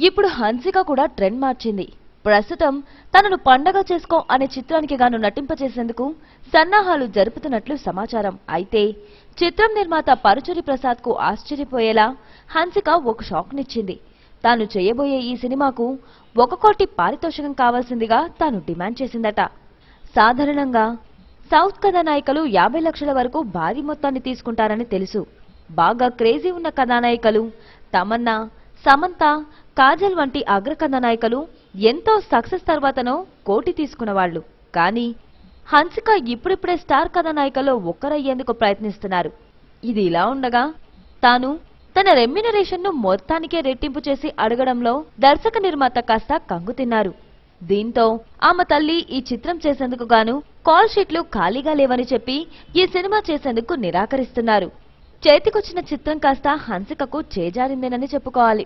ఇప్పుడు హన్సిక కూడా ట్రెండ్ మార్చింది. ప్రస్తుతం తనను పండగ చేసుకో అనే చిత్రానికి గాను నటింపచేసేందుకు సన్నాహాలు జరుపుతున్నట్లు సమాచారం. అయితే చిత్రం నిర్మాత పరుచూరి ప్రసాద్ కు ఆశ్చర్యపోయేలా హన్సిక ఒక షాక్ నిచ్చింది. తాను చేయబోయే ఈ సినిమాకు 1 కోటి పారితోషికం కావాల్సిందిగా తాను డిమాండ్ చేసిందట. సాధారణంగా సౌత్ కథానాయికలు 50 లక్షల వరకు భారీ మొత్తాన్ని తీసుకుంటారని తెలుసు. బాగా క్రేజీ ఉన్న కథానాయికలు తమన్నా, సమంత, కాజల్ వంటి అగ్ర కథానాయికలు ఎంతో సక్సెస్ తర్వాతనో కోటి తీసుకున్నవాళ్లు. కానీ హన్సిక ఇప్పుడిప్పుడే స్టార్ కథానాయికలో ఒక్కరయ్యేందుకు ప్రయత్నిస్తున్నారు. ఇది ఇలా ఉండగా తాను తన రెమ్యునరేషన్ ను మొత్తానికే రెట్టింపు చేసి అడగడంలో దర్శక నిర్మాత కాస్త కంగుతిన్నారు. దీంతో ఆమె తల్లి ఈ చిత్రం చేసేందుకు గాను కాల్ షీట్లు ఖాళీగా లేవని చెప్పి ఈ సినిమా చేసేందుకు నిరాకరిస్తున్నారు. చేతికొచ్చిన చిత్రం కాస్త హన్సికకు చేజారిందేనని చెప్పుకోవాలి.